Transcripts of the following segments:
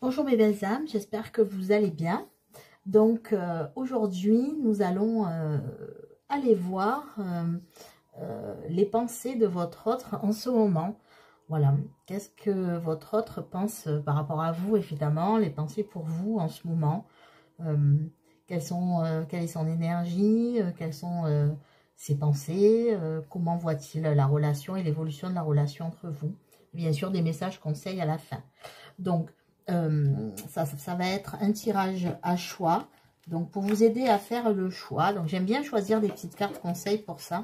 Bonjour mes belles âmes, j'espère que vous allez bien. Donc aujourd'hui, nous allons aller voir les pensées de votre autre en ce moment. Voilà, qu'est-ce que votre autre pense par rapport à vous, évidemment, les pensées pour vous en ce moment. Quelle est son énergie, quelles sont ses pensées, comment voit-il la relation et l'évolution de la relation entre vous. Bien sûr, des messages conseils à la fin. Donc, ça va être un tirage à choix. Donc, pour vous aider à faire le choix. Donc, j'aime bien choisir des petites cartes conseils pour ça.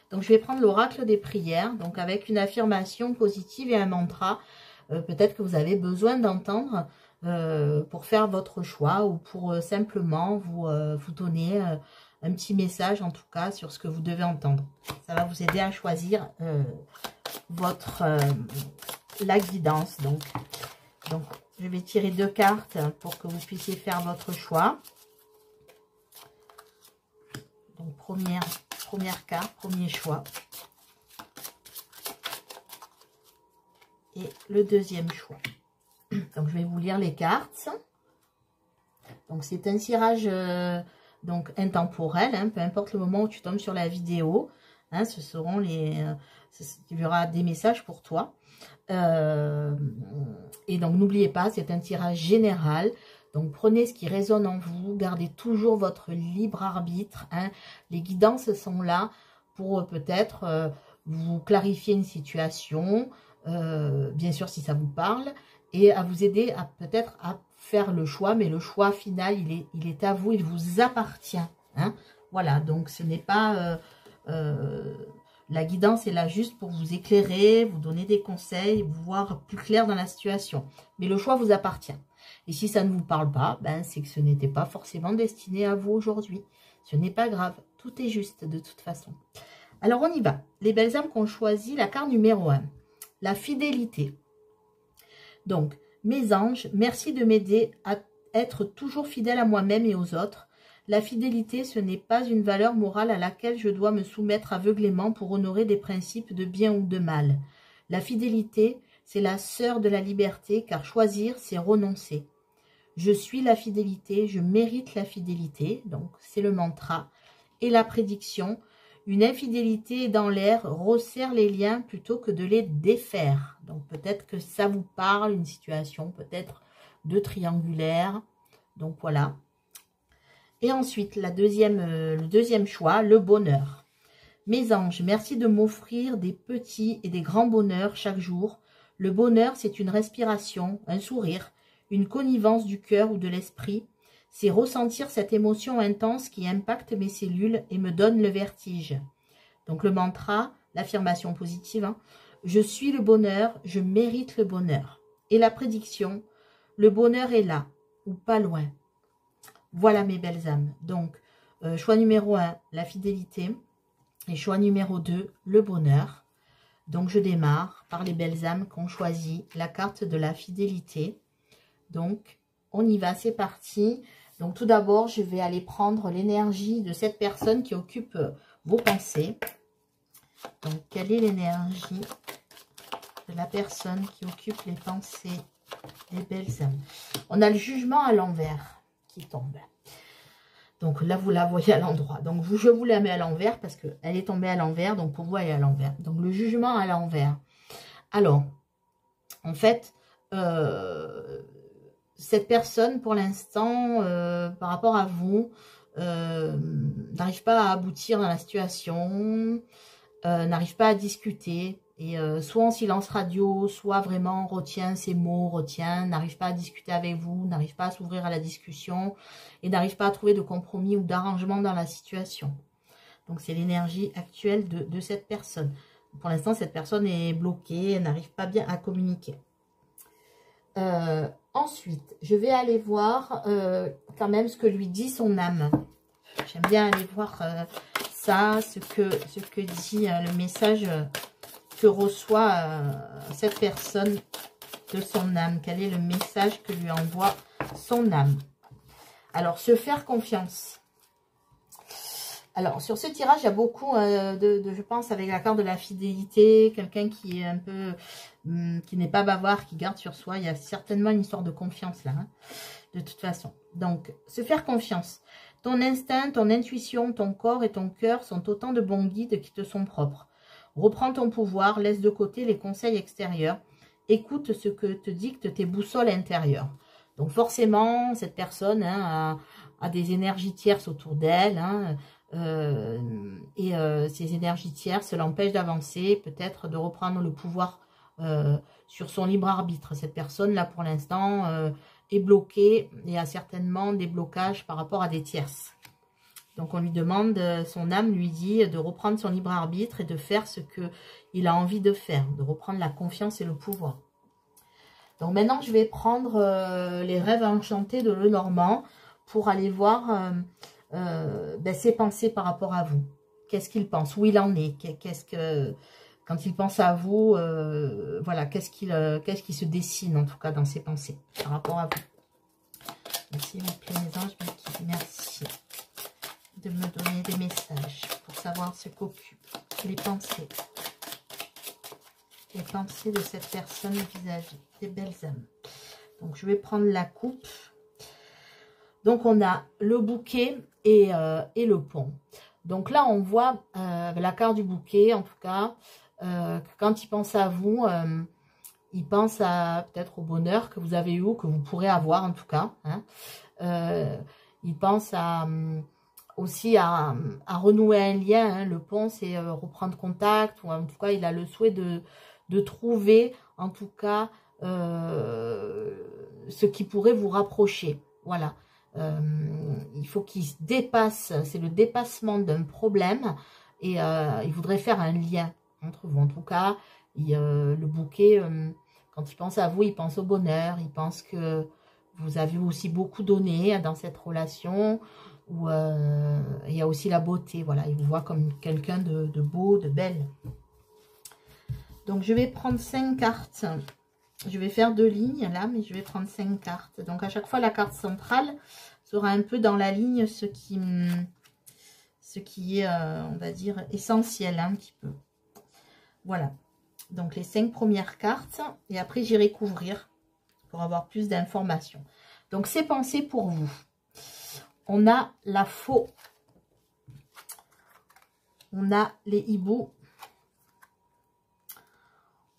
Donc, je vais prendre l'oracle des prières. Donc, avec une affirmation positive et un mantra. Peut-être que vous avez besoin d'entendre pour faire votre choix ou pour simplement vous donner un petit message, en tout cas, sur ce que vous devez entendre. Ça va vous aider à choisir la guidance. Donc, je vais tirer 2 cartes pour que vous puissiez faire votre choix. Donc, première carte, premier choix. Et le deuxième choix. Donc, je vais vous lire les cartes. Donc, c'est un tirage donc intemporel, hein, peu importe le moment où tu tombes sur la vidéo. Hein, ce seront il y aura des messages pour toi. Et donc, n'oubliez pas, c'est un tirage général. Donc, prenez ce qui résonne en vous. Gardez toujours votre libre arbitre. Hein. Les guidances sont là pour peut-être vous clarifier une situation. Bien sûr, si ça vous parle. Et à vous aider à peut-être à faire le choix. Mais le choix final, il est à vous. Il vous appartient. Hein. Voilà, donc ce n'est pas... la guidance est là juste pour vous éclairer, vous donner des conseils, vous voir plus clair dans la situation. Mais le choix vous appartient. Et si ça ne vous parle pas, ben c'est que ce n'était pas forcément destiné à vous aujourd'hui. Ce n'est pas grave, tout est juste de toute façon. Alors on y va. Les belles âmes qu'on choisit, la carte numéro 1, la fidélité. Donc, mes anges, merci de m'aider à être toujours fidèle à moi-même et aux autres. La fidélité, ce n'est pas une valeur morale à laquelle je dois me soumettre aveuglément pour honorer des principes de bien ou de mal. La fidélité, c'est la sœur de la liberté, car choisir, c'est renoncer. Je suis la fidélité, je mérite la fidélité, donc c'est le mantra. Et la prédiction, une infidélité dans l'air resserre les liens plutôt que de les défaire. Donc peut-être que ça vous parle, une situation peut-être de triangulaire. Donc voilà. Et ensuite, le deuxième choix, le bonheur. Mes anges, merci de m'offrir des petits et des grands bonheurs chaque jour. Le bonheur, c'est une respiration, un sourire, une connivence du cœur ou de l'esprit. C'est ressentir cette émotion intense qui impacte mes cellules et me donne le vertige. Donc le mantra, l'affirmation positive, hein, je suis le bonheur, je mérite le bonheur. Et la prédiction, le bonheur est là, ou pas loin. Voilà mes belles âmes. Donc, choix numéro 1, la fidélité. Et choix numéro 2, le bonheur. Donc, je démarre par les belles âmes qui ont choisi la carte de la fidélité. Donc, on y va, c'est parti. Donc, tout d'abord, je vais aller prendre l'énergie de cette personne qui occupe vos pensées. Donc, quelle est l'énergie de la personne qui occupe les pensées des belles âmes? On a le jugement à l'envers qui tombe. Donc là, vous la voyez à l'endroit. Donc je vous la mets à l'envers parce qu'elle est tombée à l'envers. Donc pour vous, elle est à l'envers. Donc le jugement à l'envers. Alors, en fait, cette personne, pour l'instant, par rapport à vous, n'arrive pas à aboutir dans la situation, n'arrive pas à discuter. Et soit en silence radio, soit vraiment retient ses mots, n'arrive pas à discuter avec vous, n'arrive pas à s'ouvrir à la discussion et n'arrive pas à trouver de compromis ou d'arrangement dans la situation. Donc c'est l'énergie actuelle de cette personne. Pour l'instant, cette personne est bloquée, elle n'arrive pas bien à communiquer. Ensuite, je vais aller voir quand même ce que lui dit son âme. J'aime bien aller voir ça, ce que dit le message que reçoit cette personne de son âme. Quel est le message que lui envoie son âme? Alors, se faire confiance. Alors, sur ce tirage, il y a beaucoup je pense, avec la carte de la fidélité, quelqu'un qui est un peu, qui n'est pas bavard, qui garde sur soi. Il y a certainement une histoire de confiance là, hein, de toute façon. Donc, se faire confiance. Ton instinct, ton intuition, ton corps et ton cœur sont autant de bons guides qui te sont propres. Reprends ton pouvoir, laisse de côté les conseils extérieurs. Écoute ce que te dictent tes boussoles intérieures. Donc, forcément, cette personne hein, a des énergies tierces autour d'elle, hein, ces énergies tierces l'empêchent d'avancer, peut-être de reprendre le pouvoir sur son libre arbitre. Cette personne là pour l'instant est bloquée et a certainement des blocages par rapport à des tierces. Donc on lui demande, son âme lui dit de reprendre son libre arbitre et de faire ce qu'il a envie de faire, de reprendre la confiance et le pouvoir. Donc maintenant je vais prendre les rêves enchantés de Lenormand pour aller voir ses pensées par rapport à vous. Qu'est-ce qu'il pense, où il en est, quand il pense à vous, voilà, qu'est-ce qui se dessine en tout cas dans ses pensées par rapport à vous. Merci mes plaît mes anges, merci de me donner des messages pour savoir ce qu'occupent les pensées de cette personne vis-à-vis des belles âmes. Donc je vais prendre la coupe. Donc on a le bouquet et le pont. Donc là on voit la carte du bouquet en tout cas. Quand il pense à vous, il pense à peut-être au bonheur que vous avez eu, que vous pourrez avoir en tout cas. Hein. Il pense aussi à renouer un lien. Hein. Le pont, c'est reprendre contact. Ou en tout cas, il a le souhait de trouver en tout cas ce qui pourrait vous rapprocher. Voilà. Il faut qu'il se dépasse. C'est le dépassement d'un problème. Et il voudrait faire un lien entre vous. En tout cas, le bouquet, quand il pense à vous, il pense au bonheur, il pense que vous avez aussi beaucoup donné dans cette relation, où il y a aussi la beauté, voilà, il vous voit comme quelqu'un de beau, de belle. Donc, je vais prendre 5 cartes. Je vais faire 2 lignes là, mais je vais prendre 5 cartes. Donc, à chaque fois, la carte centrale sera un peu dans la ligne, ce qui est, on va dire, essentiel, un petit peu. Voilà, donc les 5 premières cartes. Et après, j'irai couvrir pour avoir plus d'informations. Donc, c'est pensé pour vous. On a la faux. On a les hiboux.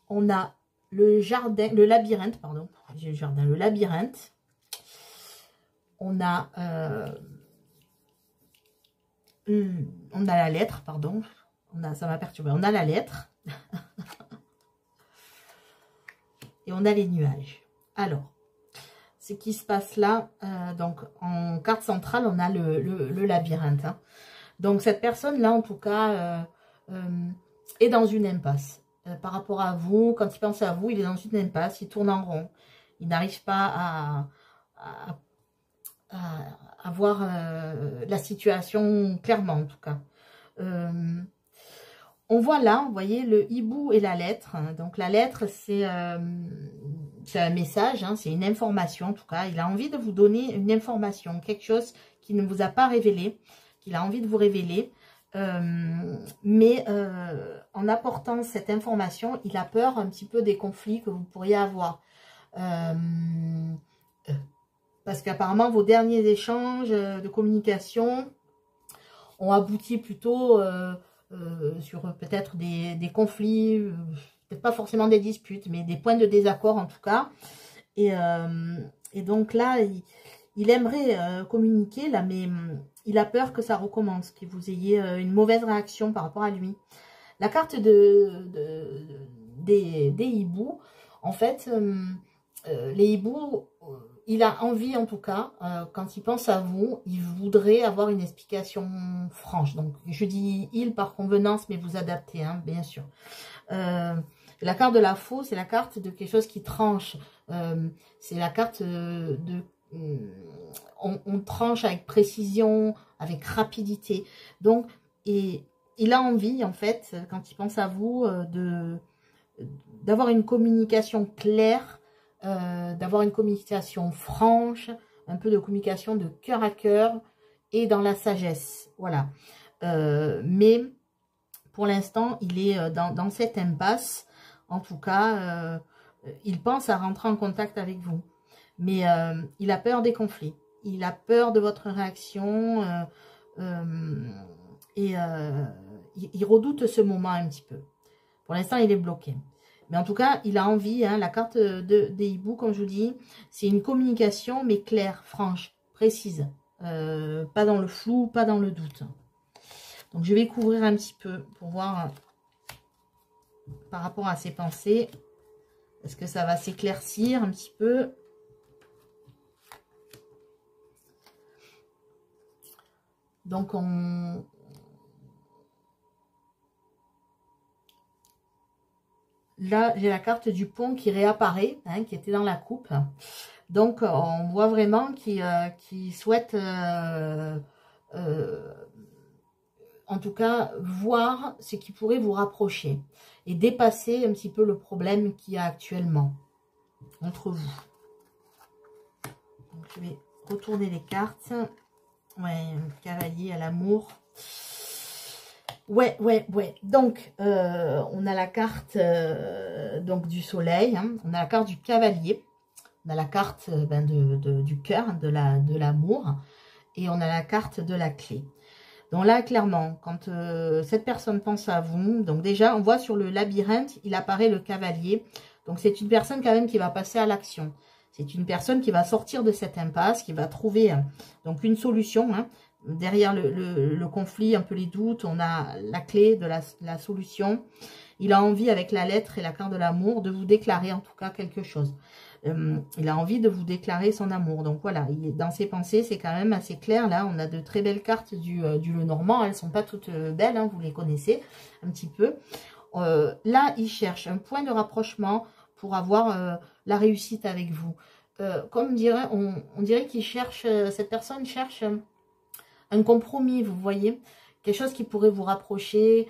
On a le jardin, le labyrinthe, pardon. J'ai le jardin, le labyrinthe. On a la lettre, pardon. Ça m'a perturbé. On a la lettre. Et on a les nuages. Alors, ce qui se passe là, donc en carte centrale, on a le labyrinthe. Hein. Donc, cette personne-là, en tout cas, est dans une impasse. Par rapport à vous, quand il pense à vous, il est dans une impasse, il tourne en rond. Il n'arrive pas à voir la situation clairement, en tout cas. On voit là, vous voyez, le hibou et la lettre. Donc, la lettre, c'est un message, hein, c'est une information, en tout cas. Il a envie de vous donner une information, quelque chose qu'il ne vous a pas révélé, qu'il a envie de vous révéler. Mais en apportant cette information, il a peur un petit peu des conflits que vous pourriez avoir. Parce qu'apparemment, vos derniers échanges de communication ont abouti plutôt... sur peut-être des conflits, peut-être pas forcément des disputes, mais des points de désaccord en tout cas. Et donc là, il aimerait communiquer, là, mais il a peur que ça recommence, que vous ayez une mauvaise réaction par rapport à lui. La carte des hiboux, en fait, les hiboux... il a envie, en tout cas, quand il pense à vous, il voudrait avoir une explication franche. Donc, je dis « il » par convenance, mais vous adaptez, hein, bien sûr. La carte de la faux, c'est la carte de quelque chose qui tranche. C'est la carte on tranche avec précision, avec rapidité. Donc, et il a envie, en fait, quand il pense à vous, d'avoir une communication claire, d'avoir une communication franche, un peu de communication de cœur à cœur et dans la sagesse. Voilà. Mais pour l'instant, il est dans cette impasse. En tout cas, il pense à rentrer en contact avec vous. Mais il a peur des conflits. Il a peur de votre réaction. Il redoute ce moment un petit peu. Pour l'instant, il est bloqué. Mais en tout cas, il a envie, hein, la carte des hiboux, comme je vous dis, c'est une communication, mais claire, franche, précise. Pas dans le flou, pas dans le doute. Donc, je vais couvrir un petit peu pour voir par rapport à ses pensées. Est-ce que ça va s'éclaircir un petit peu? Donc, là, j'ai la carte du pont qui réapparaît, hein, qui était dans la coupe. Donc, on voit vraiment qu'il souhaite, en tout cas, voir ce qui pourrait vous rapprocher et dépasser un petit peu le problème qu'il y a actuellement entre vous. Donc, je vais retourner les cartes. Ouais, cavalier à l'amour. Ouais. Donc, on a la carte donc du soleil. Hein. On a la carte du cavalier. On a la carte du cœur, de l'amour. Et on a la carte de la clé. Donc là, clairement, quand cette personne pense à vous, donc déjà, on voit sur le labyrinthe, il apparaît le cavalier. Donc, c'est une personne quand même qui va passer à l'action. C'est une personne qui va sortir de cette impasse, qui va trouver donc une solution. Hein. Derrière le conflit, un peu les doutes, on a la clé de la solution. Il a envie, avec la lettre et la carte de l'amour, de vous déclarer en tout cas quelque chose. Il a envie de vous déclarer son amour. Donc voilà, dans ses pensées, c'est quand même assez clair. Là, on a de très belles cartes du Lenormand. Elles ne sont pas toutes belles, hein, vous les connaissez un petit peu. Là, il cherche un point de rapprochement pour avoir la réussite avec vous. Comme dirait, on dirait qu'il cherche, cette personne cherche un compromis, vous voyez, quelque chose qui pourrait vous rapprocher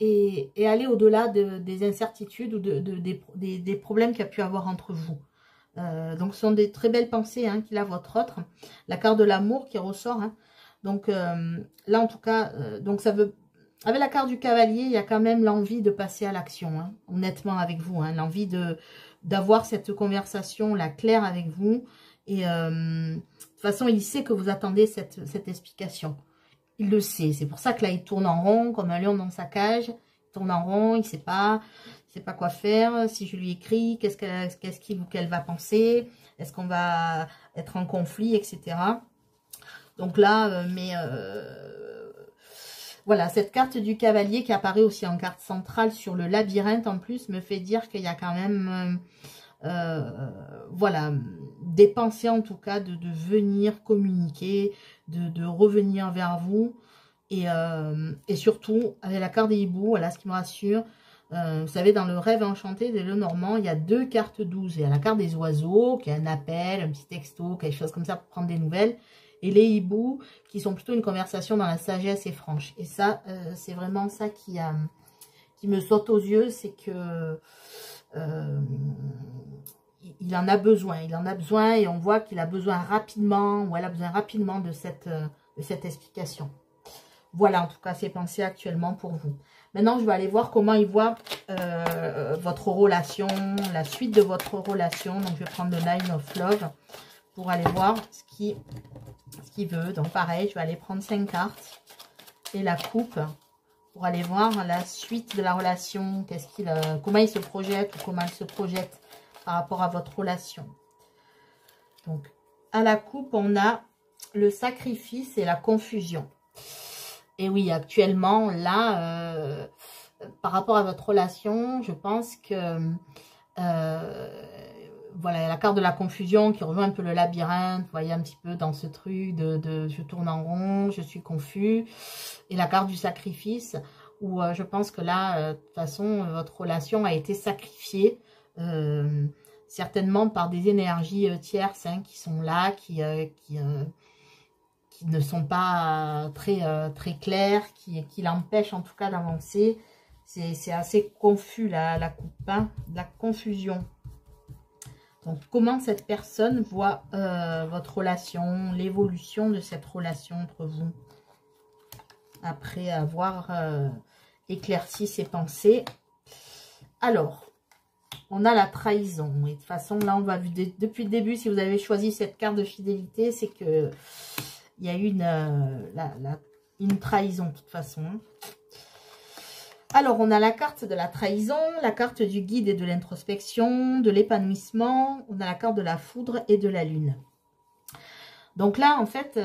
et aller au-delà des incertitudes ou des problèmes qu'il y a pu avoir entre vous. Donc, ce sont des très belles pensées hein, qu'il a, votre autre. La carte de l'amour qui ressort. Hein. Donc, là, en tout cas, donc ça veut... Avec la carte du cavalier, il y a quand même l'envie de passer à l'action, hein, honnêtement avec vous. Hein, l'envie d'avoir cette conversation, la claire avec vous. Et de toute façon, il sait que vous attendez cette explication. Il le sait. C'est pour ça que là, il tourne en rond, comme un lion dans sa cage. Il tourne en rond, il ne sait pas quoi faire. Si je lui écris, qu'elle va penser? Est-ce qu'on va être en conflit, etc. Donc là, voilà, cette carte du cavalier qui apparaît aussi en carte centrale sur le labyrinthe en plus me fait dire qu'il y a quand même, voilà, des pensées en tout cas de venir communiquer, de revenir vers vous. Et surtout, avec la carte des hiboux, voilà ce qui me rassure. Vous savez, dans le rêve enchanté de Lenormand, il y a 2 cartes 12. Il y a la carte des oiseaux, qui est un appel, un petit texto, quelque chose comme ça pour prendre des nouvelles. Et les hiboux, qui sont plutôt une conversation dans la sagesse et franche. Et ça, c'est vraiment ça qui me saute aux yeux, c'est que il en a besoin. Il en a besoin et on voit qu'il a besoin rapidement, ou elle a besoin rapidement de cette explication. Voilà, en tout cas, ses pensées actuellement pour vous. Maintenant, je vais aller voir comment il voit votre relation, la suite de votre relation. Donc, je vais prendre le Nine of Love pour aller voir ce qu'il veut. Donc, pareil, je vais aller prendre 5 cartes et la coupe pour aller voir la suite de la relation. Comment il se projette ou comment elle se projette par rapport à votre relation. Donc, à la coupe, on a le sacrifice et la confusion. Et oui, actuellement, là, par rapport à votre relation, je pense que, voilà, il y a la carte de la confusion qui rejoint un peu le labyrinthe, vous voyez un petit peu dans ce truc de je tourne en rond, je suis confus. Et la carte du sacrifice, où je pense que là, de toute façon, votre relation a été sacrifiée, certainement par des énergies tierces hein, qui sont là, qui ne sont pas très claires, qui l'empêchent en tout cas d'avancer. C'est assez confus la coupe, hein, de la confusion. Donc, comment cette personne voit votre relation, l'évolution de cette relation entre vous? après avoir éclairci ses pensées. Alors, on a la trahison. Et de toute façon, là, on va vu depuis le début, si vous avez choisi cette carte de fidélité, c'est que il y a eu une trahison, de toute façon. Alors, on a la carte de la trahison, la carte du guide et de l'introspection, de l'épanouissement. On a la carte de la foudre et de la lune. Donc là, en fait,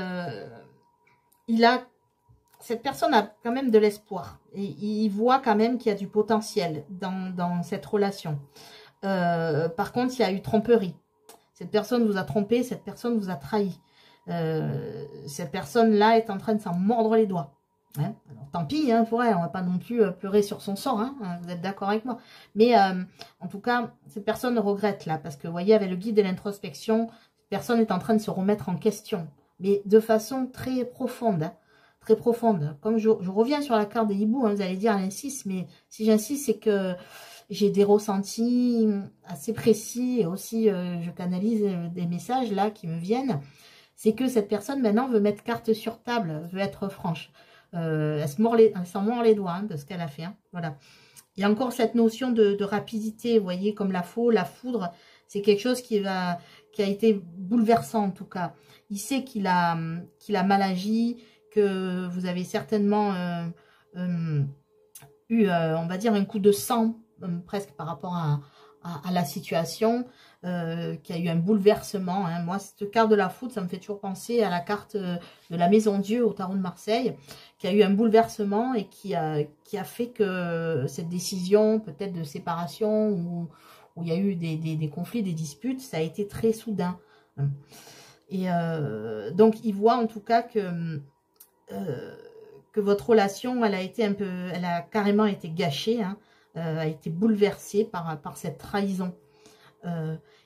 cette personne a quand même de l'espoir. Et il voit quand même qu'il y a du potentiel dans cette relation. Par contre, il y a eu tromperie. Cette personne vous a trompé, cette personne vous a trahi. Cette personne-là est en train de s'en mordre les doigts. Hein, alors, tant pis, hein, pour elle, on ne va pas non plus pleurer sur son sort, hein, vous êtes d'accord avec moi. Mais en tout cas, cette personne regrette là, parce que vous voyez, avec le guide de l'introspection, cette personne est en train de se remettre en question, mais de façon très profonde. Hein, très profonde. Comme je reviens sur la carte des hiboux, hein, vous allez dire, j'insiste, mais si j'insiste, c'est que j'ai des ressentis assez précis, et aussi je canalise des messages là qui me viennent. C'est que cette personne maintenant veut mettre carte sur table, veut être franche. Elle s'en mord les doigts, hein, de ce qu'elle a fait. Hein, voilà. Il y a encore cette notion de rapidité, vous voyez, comme la foudre, c'est quelque chose qui a été bouleversant en tout cas. Il sait qu'il a mal agi, que vous avez certainement eu, on va dire, un coup de sang, presque par rapport à la situation, qu'il y a eu un bouleversement. Hein. Moi, cette carte de la foudre, ça me fait toujours penser à la carte de la Maison Dieu au tarot de Marseille, qui a eu un bouleversement et qui a fait que cette décision, peut-être de séparation, où il y a eu des conflits, des disputes, ça a été très soudain. Et donc, il voit en tout cas que votre relation, elle a carrément été gâchée, hein, a été bouleversée par cette trahison.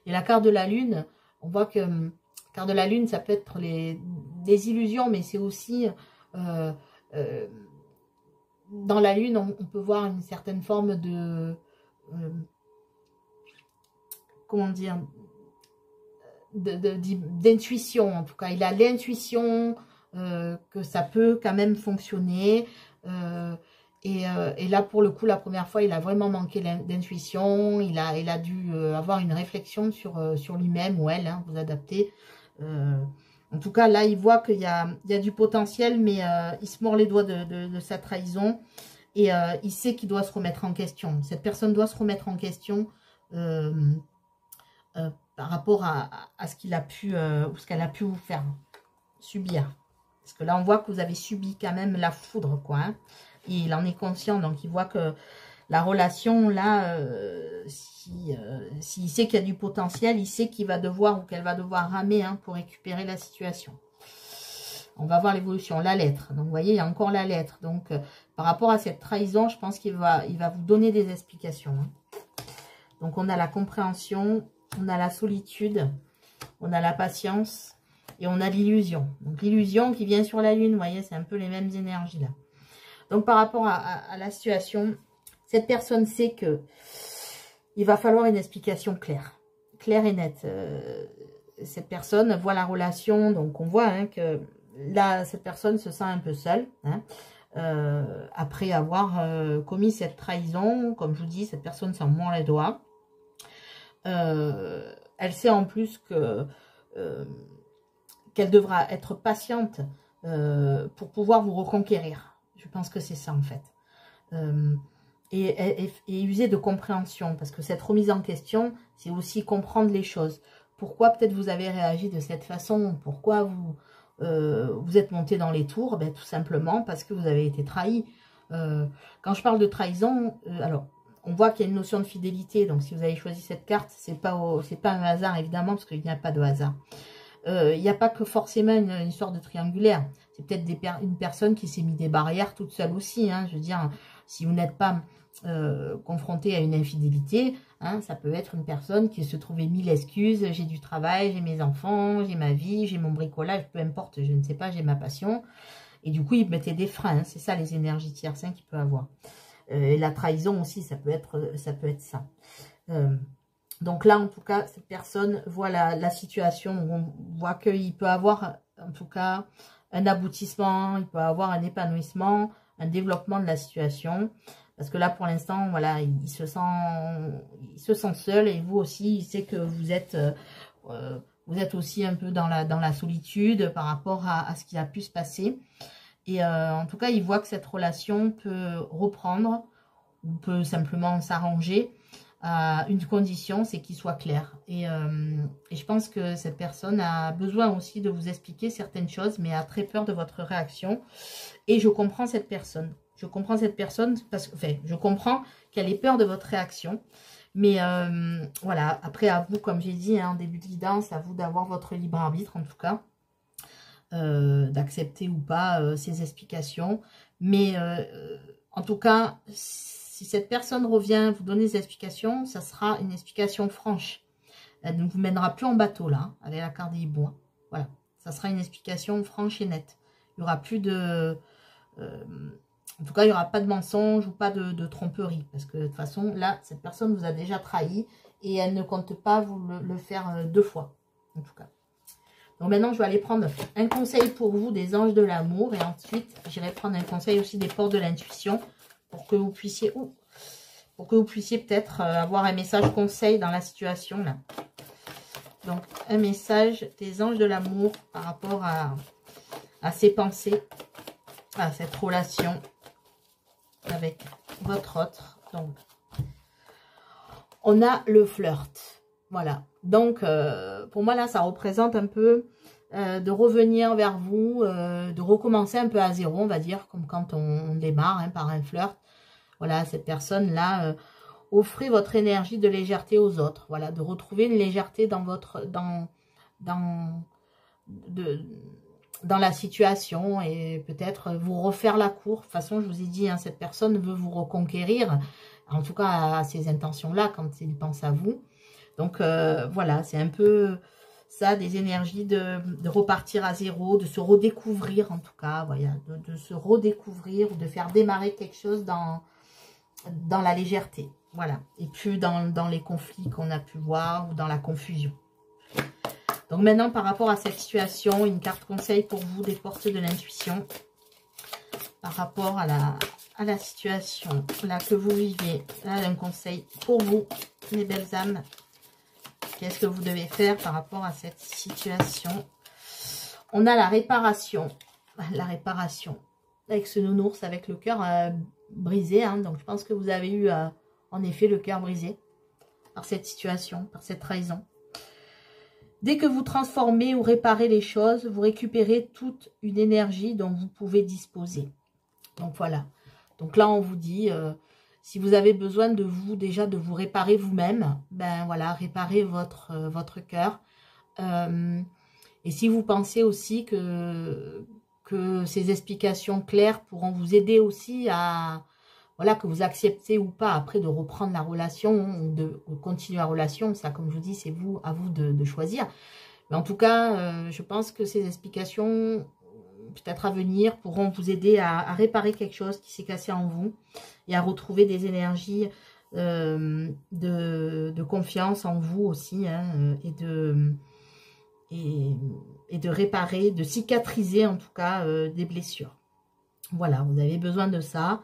Et la carte de la lune, on voit que la carte de la lune, ça peut être des illusions, mais c'est aussi dans la lune, on peut voir une certaine forme de comment dire, d'intuition. En tout cas, il a l'intuition que ça peut quand même fonctionner. Et là, pour le coup, la première fois, il a vraiment manqué d'intuition. Il a dû avoir une réflexion sur lui-même ou elle, hein, vous adaptez. En tout cas, là, il voit qu'il y a du potentiel, mais il se mord les doigts de sa trahison. Et il sait qu'il doit se remettre en question. Cette personne doit se remettre en question par rapport à ce qu'il a pu, ou ce qu'elle a pu vous faire subir. Parce que là, on voit que vous avez subi quand même la foudre, quoi. Hein. Et il en est conscient, donc il voit que la relation, là, s'il sait qu'il y a du potentiel, il sait qu'il va devoir, ou qu'elle va devoir ramer, hein, pour récupérer la situation. On va voir l'évolution, la lettre. Donc, vous voyez, il y a encore la lettre. Donc, par rapport à cette trahison, je pense qu'il va vous donner des explications. Hein. Donc, on a la compréhension, on a la solitude, on a la patience et on a l'illusion. Donc, l'illusion qui vient sur la lune, vous voyez, c'est un peu les mêmes énergies là. Donc, par rapport à la situation, cette personne sait que il va falloir une explication claire et nette. Cette personne voit la relation, donc on voit, hein, que là, cette personne se sent un peu seule, hein, après avoir commis cette trahison. Comme je vous dis, cette personne s'en mord les doigts. Elle sait en plus que qu'elle devra être patiente pour pouvoir vous reconquérir. Je pense que c'est ça en fait. Et user de compréhension, parce que cette remise en question, c'est aussi comprendre les choses. Pourquoi peut-être vous avez réagi de cette façon? Pourquoi vous êtes monté dans les tours? Ben, tout simplement parce que vous avez été trahi. Quand je parle de trahison, alors, on voit qu'il y a une notion de fidélité. Donc, si vous avez choisi cette carte, c'est pas un hasard, évidemment, parce qu'il n'y a pas de hasard. Il n'y a pas que forcément une histoire de triangulaire. C'est peut-être une personne qui s'est mis des barrières toute seule aussi. Hein. Je veux dire, si vous n'êtes pas confronté à une infidélité, hein, ça peut être une personne qui se trouvait 1000 excuses. J'ai du travail, j'ai mes enfants, j'ai ma vie, j'ai mon bricolage, peu importe, je ne sais pas, j'ai ma passion. Et du coup, il mettait des freins. Hein. C'est ça les énergies tierces, hein, qu'il peut avoir. Et la trahison aussi, ça peut être ça. Donc là, en tout cas, cette personne voit la situation. On voit qu'il peut avoir, en tout cas, un aboutissement, il peut avoir un épanouissement, un développement de la situation. Parce que là, pour l'instant, voilà, il se sent seul et vous aussi, il sait que vous êtes aussi un peu dans la solitude par rapport à ce qui a pu se passer. Et en tout cas, il voit que cette relation peut reprendre ou peut simplement s'arranger à une condition, c'est qu'il soit clair. Et je pense que cette personne a besoin aussi de vous expliquer certaines choses, mais a très peur de votre réaction. Et je comprends cette personne. Je comprends cette personne parce que, enfin, je comprends qu'elle ait peur de votre réaction. Mais voilà, après à vous, comme j'ai dit en début de guidance, à vous d'avoir votre libre arbitre en tout cas. D'accepter ou pas ces explications. Mais en tout cas, si cette personne revient vous donner des explications, ça sera une explication franche. Elle ne vous mènera plus en bateau là, avec la carte des hiboux. Voilà, ça sera une explication franche et nette. Il n'y aura plus de... en tout cas, il n'y aura pas de mensonge ou pas de tromperie. Parce que de toute façon, là, cette personne vous a déjà trahi et elle ne compte pas vous le faire 2 fois. En tout cas. Donc maintenant, je vais aller prendre un conseil pour vous des anges de l'amour. Et ensuite, j'irai prendre un conseil aussi des portes de l'intuition. Pour que vous puissiez... peut-être avoir un message conseil dans la situation là. Donc, un message des anges de l'amour par rapport à ces pensées, à cette relation avec votre autre. Donc, on a le flirt. Voilà. Donc, pour moi, là, ça représente un peu de revenir vers vous, de recommencer un peu à zéro, on va dire, comme quand on démarre hein, par un flirt. Voilà, cette personne-là, offrez votre énergie de légèreté aux autres. Voilà, de retrouver une légèreté dans votre... dans la situation et peut-être vous refaire la cour. De toute façon, je vous ai dit, hein, cette personne veut vous reconquérir, en tout cas à ces intentions-là, quand il pense à vous. Donc, voilà, c'est un peu ça, des énergies de repartir à zéro, de se redécouvrir en tout cas, voilà, de se redécouvrir ou de faire démarrer quelque chose dans la légèreté, voilà, et plus dans les conflits qu'on a pu voir ou dans la confusion. Donc maintenant, par rapport à cette situation, une carte conseil pour vous des portes de l'intuition par rapport à la situation là que vous vivez. Là, un conseil pour vous, mes belles âmes. Qu'est-ce que vous devez faire par rapport à cette situation? On a la réparation. La réparation. Avec ce nounours, avec le cœur brisé. Hein, donc, je pense que vous avez eu, en effet, le cœur brisé par cette situation, par cette trahison. Dès que vous transformez ou réparez les choses, vous récupérez toute une énergie dont vous pouvez disposer. Donc, voilà. Donc là, on vous dit... si vous avez besoin de vous, déjà de vous réparer vous-même, ben voilà, réparez votre cœur. Et si vous pensez aussi que ces explications claires pourront vous aider aussi à, voilà, que vous acceptez ou pas après de reprendre la relation ou de continuer la relation, ça comme je vous dis, c'est à vous de choisir. Mais en tout cas, je pense que ces explications, peut-être à venir, pourront vous aider à réparer quelque chose qui s'est cassé en vous et à retrouver des énergies de confiance en vous aussi, hein, et de réparer, de cicatriser en tout cas des blessures. Voilà, vous avez besoin de ça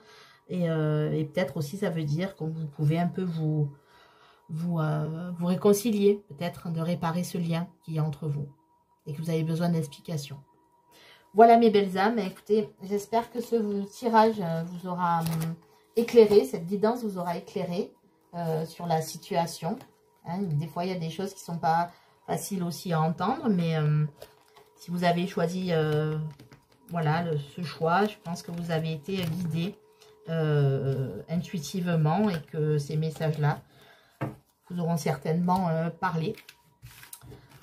et peut-être aussi ça veut dire que vous pouvez un peu vous réconcilier, peut-être de réparer ce lien qui est entre vous et que vous avez besoin d'explications. Voilà mes belles âmes, écoutez, j'espère que ce tirage vous aura éclairé, cette guidance vous aura éclairé sur la situation. Hein, des fois, il y a des choses qui ne sont pas faciles aussi à entendre, mais si vous avez choisi voilà, ce choix, je pense que vous avez été guidé intuitivement et que ces messages-là vous auront certainement parlé.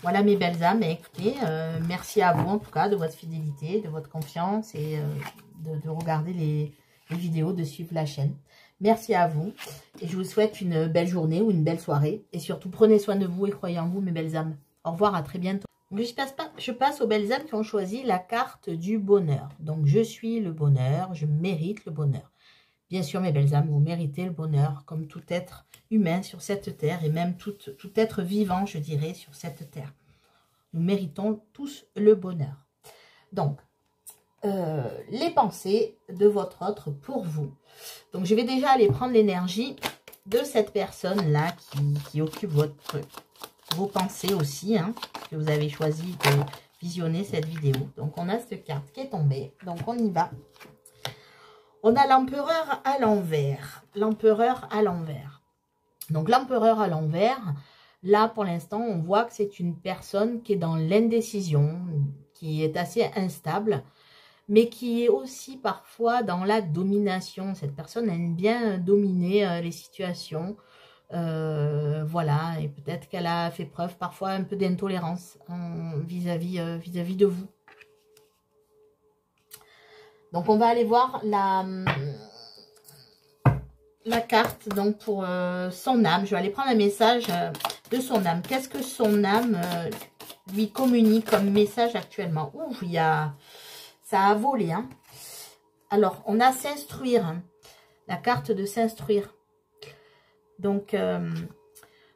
Voilà mes belles âmes, et écoutez, merci à vous en tout cas de votre fidélité, de votre confiance et de regarder les vidéos, de suivre la chaîne. Merci à vous et je vous souhaite une belle journée ou une belle soirée. Et surtout, prenez soin de vous et croyez en vous mes belles âmes. Au revoir, à très bientôt. Donc, je passe aux belles âmes qui ont choisi la carte du bonheur. Donc, je suis le bonheur, je mérite le bonheur. Bien sûr, mes belles âmes, vous méritez le bonheur comme tout être humain sur cette terre et même tout être vivant, je dirais, sur cette terre. Nous méritons tous le bonheur. Donc, les pensées de votre autre pour vous. Donc, je vais déjà aller prendre l'énergie de cette personne-là qui occupe vos pensées aussi, hein, que vous avez choisi de visionner cette vidéo. Donc, on a cette carte qui est tombée. Donc, on y va. On a l'empereur à l'envers. L'empereur à l'envers. Donc, l'empereur à l'envers, là, pour l'instant, on voit que c'est une personne qui est dans l'indécision, qui est assez instable, mais qui est aussi parfois dans la domination. Cette personne aime bien dominer les situations. Voilà, et peut-être qu'elle a fait preuve parfois un peu d'intolérance vis-à-vis de vous. Donc, on va aller voir la carte donc pour son âme. Je vais aller prendre un message de son âme. Qu'est-ce que son âme lui communique comme message actuellement? Ouh, ça a volé. Hein. Alors, on a s'instruire. Hein. La carte de s'instruire. Donc,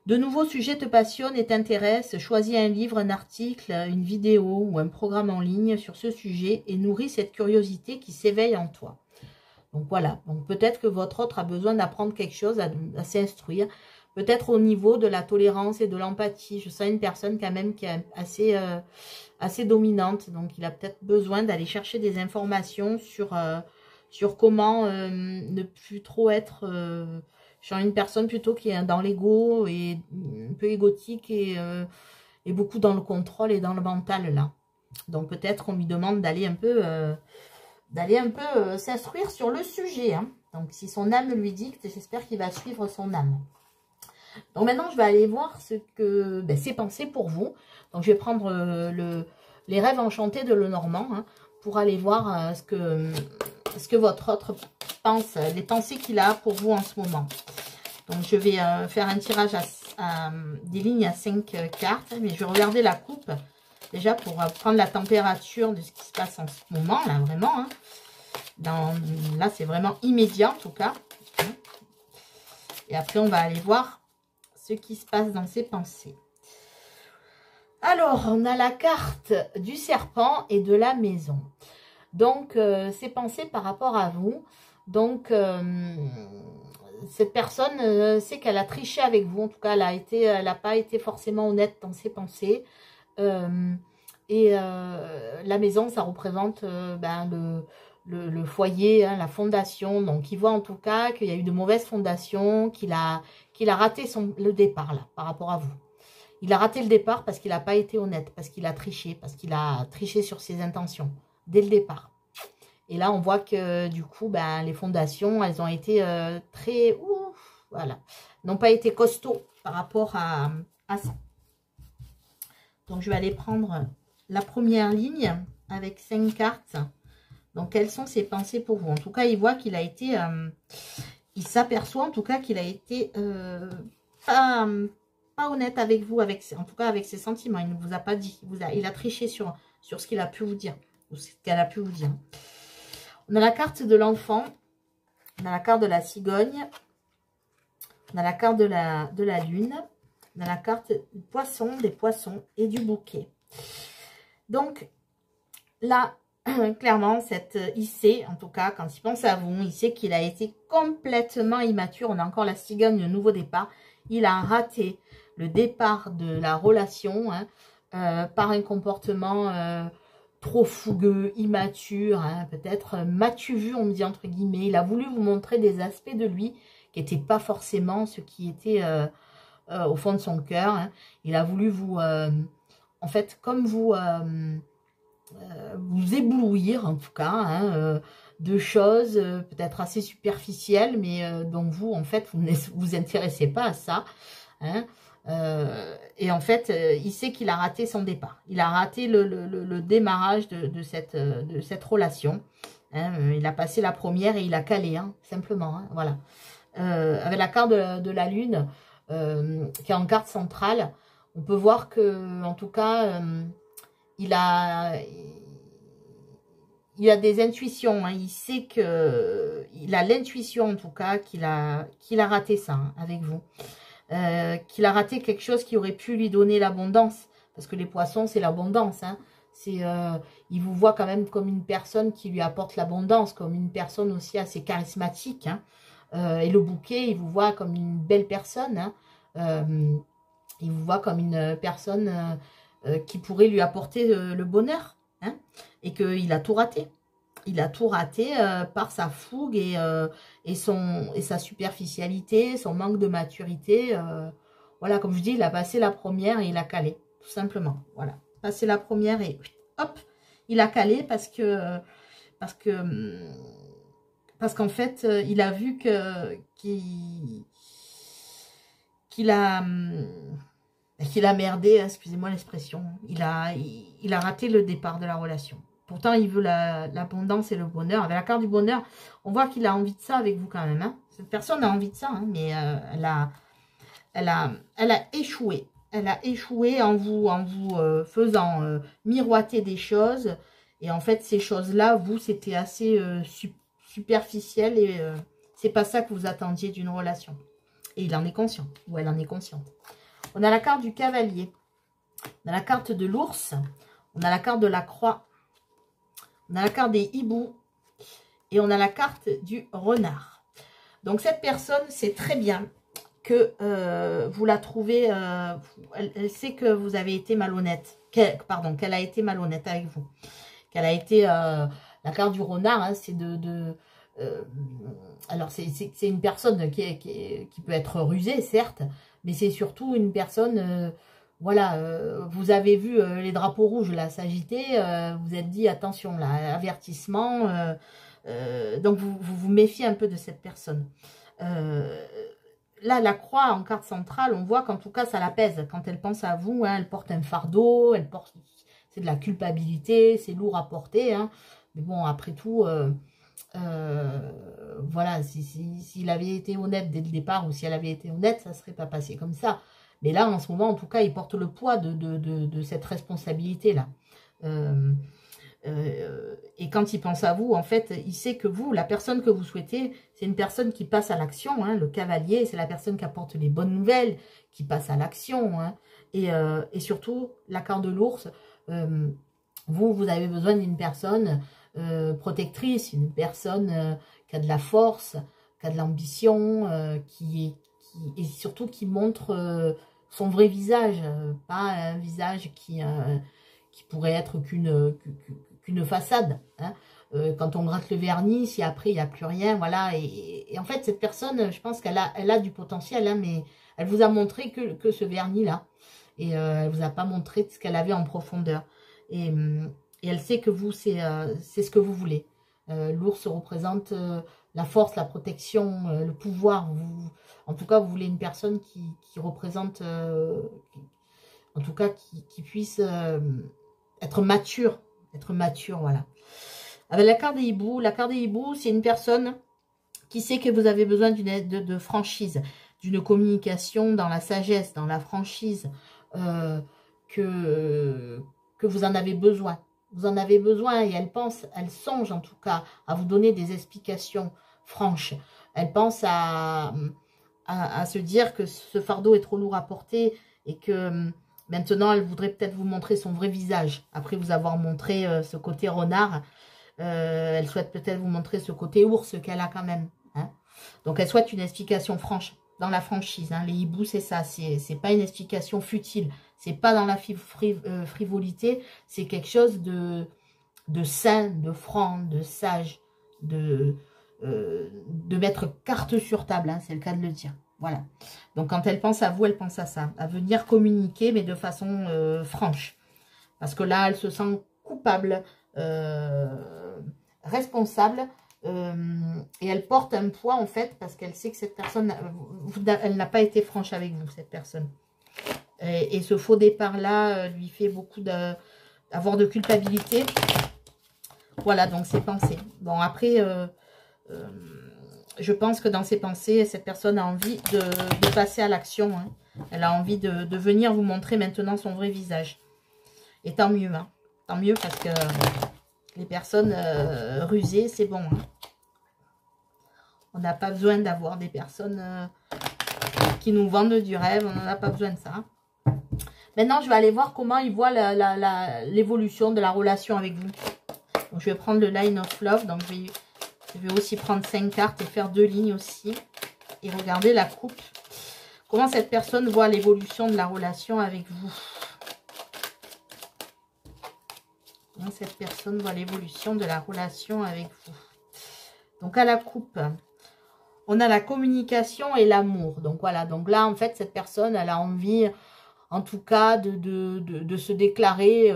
de nouveaux sujets te passionnent et t'intéressent. Choisis un livre, un article, une vidéo ou un programme en ligne sur ce sujet et nourris cette curiosité qui s'éveille en toi. Donc voilà, donc peut-être que votre autre a besoin d'apprendre quelque chose, à s'instruire. Peut-être au niveau de la tolérance et de l'empathie. Je sens une personne quand même qui est assez dominante. Donc il a peut-être besoin d'aller chercher des informations sur comment ne plus trop être... je sens une personne plutôt qui est dans l'ego et un peu égotique et beaucoup dans le contrôle et dans le mental là. Donc peut-être qu'on lui demande d'aller un peu... s'instruire sur le sujet. Hein. Donc, si son âme lui dicte, j'espère qu'il va suivre son âme. Donc, maintenant, je vais aller voir ce que ses pensées pour vous. Donc, je vais prendre les rêves enchantés de Lenormand hein, pour aller voir ce que votre autre pense, les pensées qu'il a pour vous en ce moment. Donc, je vais faire un tirage à des lignes à 5 cartes, mais je vais regarder la coupe. Déjà, pour prendre la température de ce qui se passe en ce moment, là, vraiment. Hein. Là, c'est vraiment immédiat, en tout cas. Et après, on va aller voir ce qui se passe dans ses pensées. Alors, on a la carte du serpent et de la maison. Donc, ses pensées par rapport à vous. Donc, cette personne sait qu'elle a triché avec vous. En tout cas, elle n'a pas été forcément honnête dans ses pensées. La maison, ça représente le foyer, hein, la fondation. Donc, il voit en tout cas qu'il y a eu de mauvaises fondations, qu'il a raté le départ là, par rapport à vous. Il a raté le départ parce qu'il n'a pas été honnête, parce qu'il a triché sur ses intentions dès le départ. Et là, on voit que du coup, les fondations, elles ont été très... Ouf, voilà, n'ont pas été costauds par rapport à ça. Donc, je vais aller prendre la première ligne avec 5 cartes. Donc, quelles sont ses pensées pour vous? En tout cas, il voit qu'il a été... il s'aperçoit en tout cas qu'il a été pas honnête avec vous, en tout cas avec ses sentiments. Il ne vous a pas dit. Il a triché sur ce qu'il a pu vous dire. Ou ce qu'elle a pu vous dire. On a la carte de l'enfant. On a la carte de la cigogne. On a la carte de la lune. On a la carte du poisson, des poissons et du bouquet. Donc, là, clairement, il sait, en tout cas, quand il pense à vous, il sait qu'il a été complètement immature. On a encore la cigogne, le nouveau départ. Il a raté le départ de la relation hein, par un comportement trop fougueux, immature, hein, peut-être m'as-tu vu, on me dit entre guillemets. Il a voulu vous montrer des aspects de lui qui n'étaient pas forcément ce qui était... au fond de son cœur. Hein. Il a voulu vous, en fait, comme vous éblouir, en tout cas, hein, de choses peut-être assez superficielles, mais dont vous, en fait, vous ne vous intéressez pas à ça. Hein. Et en fait, il sait qu'il a raté son départ. Il a raté le démarrage de cette relation. Hein. Il a passé la première et il a calé, hein, simplement. Hein, voilà. Avec la carte de la lune, qui est en carte centrale, on peut voir que, en tout cas, il a des intuitions. Hein. Il sait que il a l'intuition, en tout cas, qu'il a raté ça hein, avec vous. Qu'il a raté quelque chose qui aurait pu lui donner l'abondance. Parce que les poissons, c'est l'abondance. Hein. Il vous voit quand même comme une personne qui lui apporte l'abondance, comme une personne aussi assez charismatique. Hein. Et le bouquet, il vous voit comme une belle personne. Hein. Il vous voit comme une personne qui pourrait lui apporter le bonheur. Hein. Et qu'il a tout raté. Il a tout raté par sa fougue et sa superficialité, son manque de maturité. Voilà, comme je dis, il a passé la première et il a calé, tout simplement. Voilà, passé la première et hop, il a calé parce qu'en fait, il a vu qu'il a merdé, excusez-moi l'expression. Il a raté le départ de la relation. Pourtant, il veut l'abondance et le bonheur. Avec la carte du bonheur, on voit qu'il a envie de ça avec vous quand même. Hein. Cette personne a envie de ça, hein, mais elle a échoué. Elle a échoué en vous faisant miroiter des choses. Et en fait, ces choses-là, vous, c'était assez superficiel. Et c'est pas ça que vous attendiez d'une relation. Et il en est conscient. Ou elle en est consciente. On a la carte du cavalier. On a la carte de l'ours. On a la carte de la croix. On a la carte des hiboux. Et on a la carte du renard. Donc, cette personne, c'est très bien que vous la trouvez, elle sait que vous avez été malhonnête, qu'elle a été malhonnête avec vous, qu'elle a été, la carte du renard, hein, c'est alors c'est une personne qui peut être rusée, certes, mais c'est surtout une personne, voilà, vous avez vu les drapeaux rouges là s'agiter, vous êtes dit attention là, avertissement, donc vous méfiez un peu de cette personne. Là, la croix en carte centrale, on voit qu'en tout cas, ça l'apaise. Quand elle pense à vous, hein, elle porte un fardeau, c'est de la culpabilité, c'est lourd à porter. Hein. Mais bon, après tout, voilà, s'il avait été honnête dès le départ, ou si elle avait été honnête, ça ne serait pas passé comme ça. Mais là, en ce moment, en tout cas, il porte le poids de cette responsabilité-là. Et quand il pense à vous, en fait, il sait que vous, la personne que vous souhaitez, c'est une personne qui passe à l'action. Hein, le cavalier, c'est la personne qui apporte les bonnes nouvelles, qui passe à l'action. Hein, et surtout, la carte de l'ours, vous avez besoin d'une personne protectrice, une personne qui a de la force, qui a de l'ambition, et surtout qui montre son vrai visage, pas un visage qui pourrait être qu'une façade. Hein. Quand on gratte le vernis, si après il n'y a plus rien, voilà. Et en fait, cette personne, je pense qu'elle a du potentiel, hein, mais elle vous a montré que ce vernis-là. Et elle ne vous a pas montré ce qu'elle avait en profondeur. Et elle sait que vous, c'est ce que vous voulez. L'ours représente la force, la protection, le pouvoir. En tout cas, vous voulez une personne qui représente, en tout cas, qui puisse être mature, voilà. Avec la carte des hiboux, c'est une personne qui sait que vous avez besoin d'une aide de franchise, d'une communication dans la sagesse, dans la franchise, que vous en avez besoin. Vous en avez besoin et elle songe en tout cas à vous donner des explications franches. Elle pense à se dire que ce fardeau est trop lourd à porter et que maintenant elle voudrait peut-être vous montrer son vrai visage. Après vous avoir montré ce côté renard, elle souhaite peut-être vous montrer ce côté ours qu'elle a quand même. Hein. Donc elle souhaite une explication franche, dans la franchise. Hein. Les hiboux c'est ça, c'est pas une explication futile. C'est pas dans la frivolité, c'est quelque chose de sain, de franc, de sage, de mettre carte sur table, hein, c'est le cas de le dire. Voilà. Donc quand elle pense à vous, elle pense à ça, à venir communiquer, mais de façon franche. Parce que là, elle se sent coupable, responsable, et elle porte un poids en fait, parce qu'elle sait que cette personne, elle n'a pas été franche avec vous, cette personne. Et ce faux départ-là lui fait beaucoup d'avoir de culpabilité. Voilà, donc ses pensées. Bon, après, je pense que dans ses pensées, cette personne a envie de passer à l'action. Hein. Elle a envie de venir vous montrer maintenant son vrai visage. Et tant mieux, hein. Tant mieux parce que les personnes rusées, c'est bon. Hein. On n'a pas besoin d'avoir des personnes qui nous vendent du rêve. On n'en a pas besoin de ça. Maintenant, je vais aller voir comment il voit l'évolution de la relation avec vous. Donc, je vais prendre le Line of Love. Donc, je vais aussi prendre 5 cartes et faire 2 lignes aussi. Et regarder la coupe. Comment cette personne voit l'évolution de la relation avec vous. Comment cette personne voit l'évolution de la relation avec vous. Donc, à la coupe, on a la communication et l'amour. Donc, voilà. Donc là, en fait, cette personne, elle a envie, en tout cas, de se déclarer.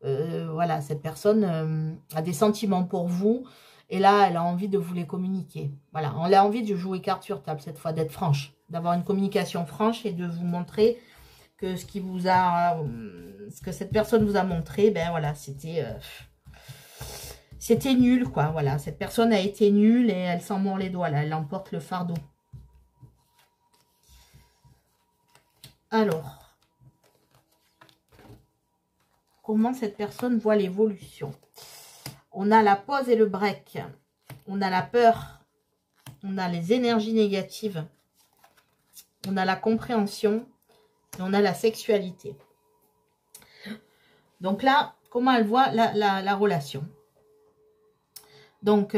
Voilà, cette personne a des sentiments pour vous. Et là, elle a envie de vous les communiquer. Voilà, on a envie de jouer carte sur table cette fois, d'être franche. D'avoir une communication franche et de vous montrer que ce que cette personne vous a montré, ben voilà, c'était nul, quoi. Voilà, cette personne a été nulle et elle s'en mord les doigts, là. Elle emporte le fardeau. Alors, comment cette personne voit l'évolution? On a la pause et le break. On a la peur. On a les énergies négatives. On a la compréhension. Et on a la sexualité. Donc là, comment elle voit la relation? Donc,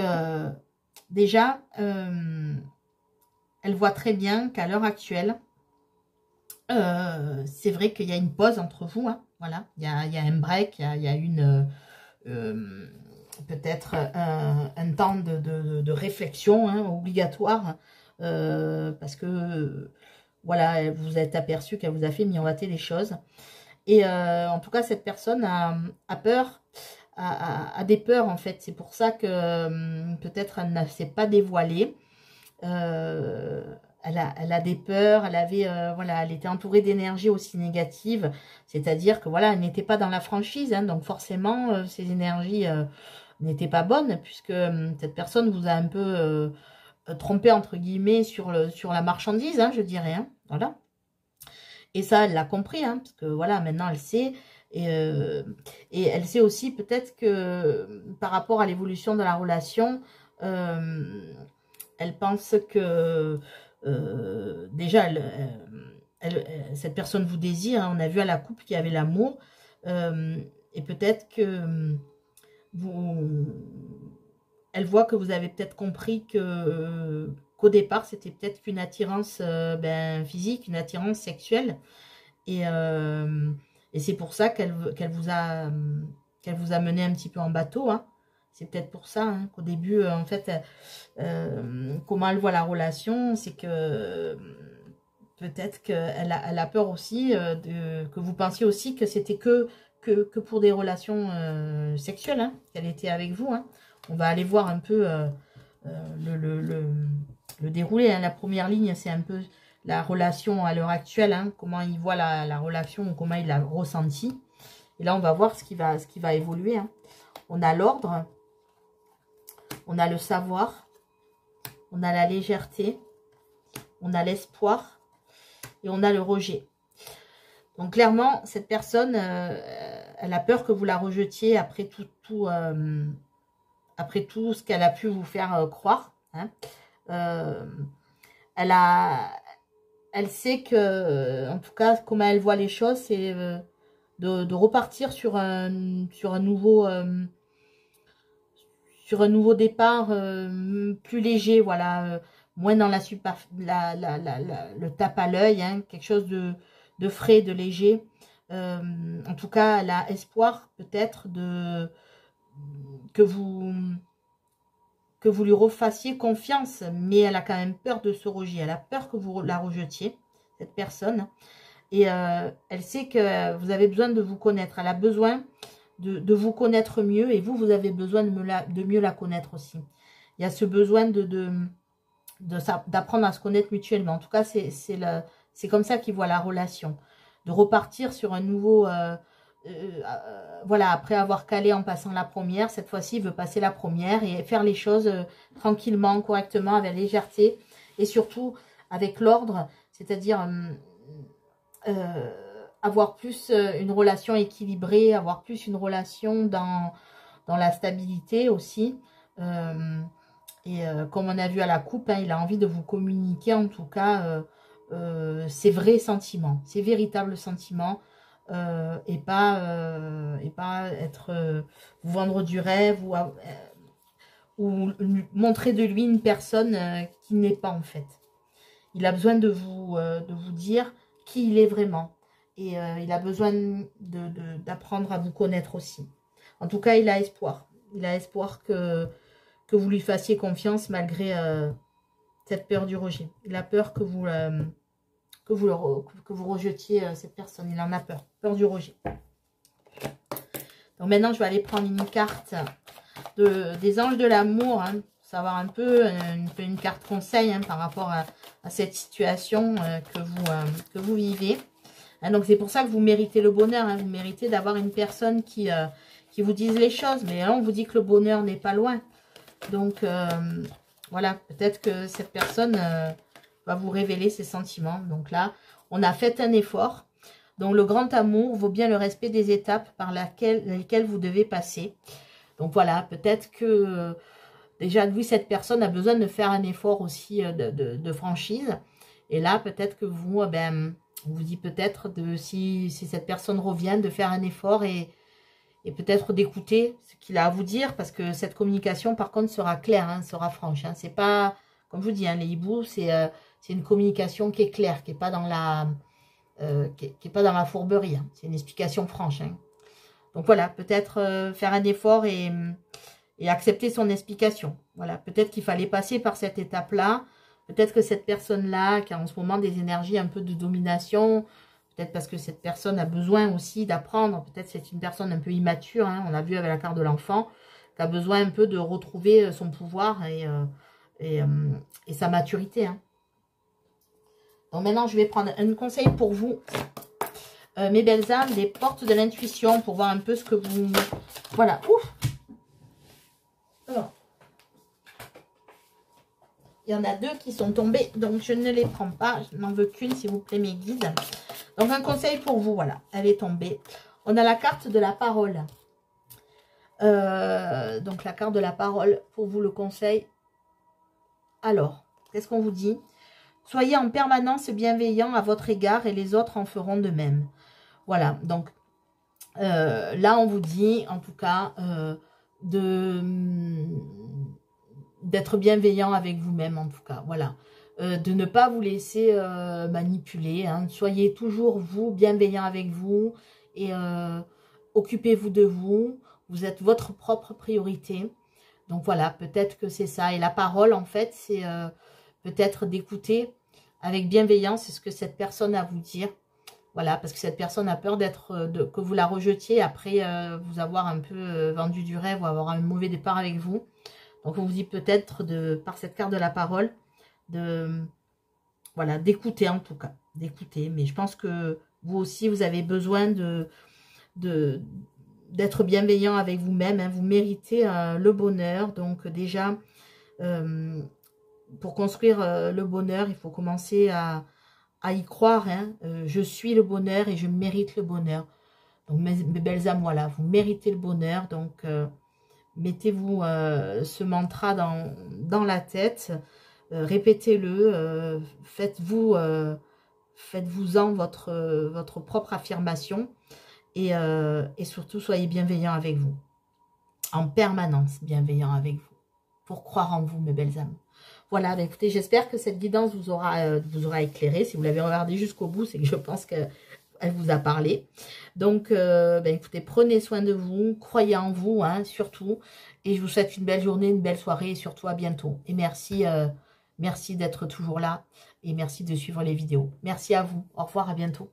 déjà, elle voit très bien qu'à l'heure actuelle, c'est vrai qu'il y a une pause entre vous. Hein, voilà, il y a un break, il y a une... peut-être un temps de réflexion hein, obligatoire parce que voilà, vous vous êtes aperçu qu'elle vous a fait miroiter les choses et en tout cas cette personne a peur, a des peurs en fait, c'est pour ça que peut-être elle ne s'est pas dévoilée. Elle a des peurs, voilà, elle était entourée d'énergie aussi négative, c'est-à-dire que voilà, elle n'était pas dans la franchise, hein, donc forcément ces énergies n'étaient pas bonnes, puisque cette personne vous a un peu trompé entre guillemets sur la marchandise, hein, je dirais, hein, voilà. Et ça, elle l'a compris, hein, parce que voilà, maintenant elle sait, et elle sait aussi peut-être que par rapport à l'évolution de la relation, elle pense que déjà, cette personne vous désire. Hein, on a vu à la coupe qu'il y avait l'amour. Et peut-être que elle voit que vous avez peut-être compris qu'au départ, c'était peut-être qu'une attirance physique, une attirance sexuelle. Et c'est pour ça qu'elle vous a mené un petit peu en bateau. Hein. C'est peut-être pour ça hein, qu'au début, en fait, comment elle voit la relation, c'est que peut-être qu'elle a peur aussi que vous pensiez aussi que c'était que pour des relations sexuelles, hein, qu'elle était avec vous. Hein. On va aller voir un peu le déroulé. Hein. La première ligne, c'est un peu la relation à l'heure actuelle, hein, comment il voit la relation, ou comment il l'a ressentie. Et là, on va voir ce qui va évoluer. Hein. On a l'ordre. On a le savoir, on a la légèreté, on a l'espoir et on a le rejet. Donc clairement, cette personne, elle a peur que vous la rejetiez après après tout ce qu'elle a pu vous faire croire. Hein. Elle sait que, en tout cas, comment elle voit les choses, c'est de repartir sur un nouveau... sur un nouveau départ plus léger, voilà, moins dans le tape à l'œil, hein, quelque chose de frais, de léger. En tout cas, elle a espoir peut-être que vous lui refassiez confiance, mais elle a quand même peur de se rejeter. Elle a peur que vous la rejetiez, cette personne. Et elle sait que vous avez besoin de vous connaître. Elle a besoin de vous connaître mieux, et vous avez besoin de mieux la connaître aussi. Il y a ce besoin d'apprendre à se connaître mutuellement. En tout cas, c'est comme ça qu'ils voient la relation. De repartir sur un nouveau... voilà, après avoir calé en passant la première, cette fois-ci, il veut passer la première et faire les choses tranquillement, correctement, avec légèreté, et surtout avec l'ordre, c'est-à-dire... avoir plus une relation équilibrée, avoir plus une relation dans la stabilité aussi. Comme on a vu à la coupe, hein, il a envie de vous communiquer en tout cas ses vrais sentiments, ses véritables sentiments. et pas être vous vendre du rêve ou montrer de lui une personne qui n'est pas en fait. Il a besoin de vous dire qui il est vraiment. Et il a besoin d'apprendre à vous connaître aussi. En tout cas, il a espoir. Il a espoir que vous lui fassiez confiance malgré cette peur du rejet. Il a peur que vous rejetiez cette personne. Il en a peur. Peur du rejet. Donc maintenant, je vais aller prendre une carte des anges de l'amour. Hein, pour savoir un peu une carte conseil hein, par rapport à cette situation que vous vivez. Hein, donc c'est pour ça que vous méritez le bonheur. Hein, vous méritez d'avoir une personne qui vous dise les choses. Mais là, on vous dit que le bonheur n'est pas loin. Donc voilà, peut-être que cette personne va vous révéler ses sentiments. Donc là, on a fait un effort. Donc le grand amour vaut bien le respect des étapes par lesquelles vous devez passer. Donc voilà, peut-être que déjà, lui, cette personne a besoin de faire un effort aussi de franchise. Et là, peut-être que vous, on vous dit peut-être si cette personne revient, de faire un effort et peut-être d'écouter ce qu'il a à vous dire. Parce que cette communication, par contre, sera claire, hein, sera franche. Hein. C'est pas, comme je vous dis, hein, les hiboux, c'est une communication qui est claire, qui n'est pas dans la... qui est pas dans la fourberie. Hein. C'est une explication franche. Hein. Donc voilà, peut-être faire un effort et accepter son explication. Voilà, peut-être qu'il fallait passer par cette étape-là. Peut-être que cette personne-là, qui a en ce moment des énergies un peu de domination, peut-être parce que cette personne a besoin aussi d'apprendre, peut-être c'est une personne un peu immature, hein, on l'a vu avec la carte de l'enfant, qui a besoin un peu de retrouver son pouvoir et sa maturité. Hein. Donc maintenant, je vais prendre un conseil pour vous. Mes belles âmes, des portes de l'intuition pour voir un peu ce que vous... Voilà, ouf. Alors, il y en a deux qui sont tombés, donc je ne les prends pas. Je n'en veux qu'une, s'il vous plaît, mes guides. Donc, un conseil pour vous, voilà, elle est tombée. On a la carte de la parole. Donc, la carte de la parole, pour vous, le conseil. Alors, qu'est-ce qu'on vous dit? Soyez en permanence bienveillant à votre égard et les autres en feront de même. Voilà, donc là, on vous dit, en tout cas, d'être bienveillant avec vous-même, en tout cas, voilà. De ne pas vous laisser manipuler, hein. Soyez toujours, vous, bienveillant avec vous et occupez-vous de vous. Vous êtes votre propre priorité. Donc voilà, peut-être que c'est ça. Et la parole, en fait, c'est peut-être d'écouter avec bienveillance ce que cette personne a à vous dire. Voilà, parce que cette personne a peur que vous la rejetiez après vous avoir un peu vendu du rêve ou avoir un mauvais départ avec vous. Donc, on vous dit peut-être, par cette carte de la parole, voilà, d'écouter en tout cas. D'écouter. Mais je pense que vous aussi, vous avez besoin d'être bienveillant avec vous-même. Hein. Vous méritez le bonheur. Donc, déjà, pour construire le bonheur, il faut commencer à y croire. Hein. Je suis le bonheur et je mérite le bonheur. Donc, mes belles âmes, voilà, vous méritez le bonheur. Donc, mettez-vous ce mantra dans la tête. Répétez-le. Faites-vous-en votre propre affirmation. Et surtout, soyez bienveillant avec vous. En permanence, bienveillant avec vous. Pour croire en vous, mes belles âmes. Voilà, bah écoutez, j'espère que cette guidance vous aura éclairé. Si vous l'avez regardé jusqu'au bout, c'est que je pense qu'elle vous a parlé. Donc, bah écoutez, prenez soin de vous, croyez en vous, hein, surtout. Et je vous souhaite une belle journée, une belle soirée et surtout à bientôt. Et merci, merci d'être toujours là et merci de suivre les vidéos. Merci à vous. Au revoir, à bientôt.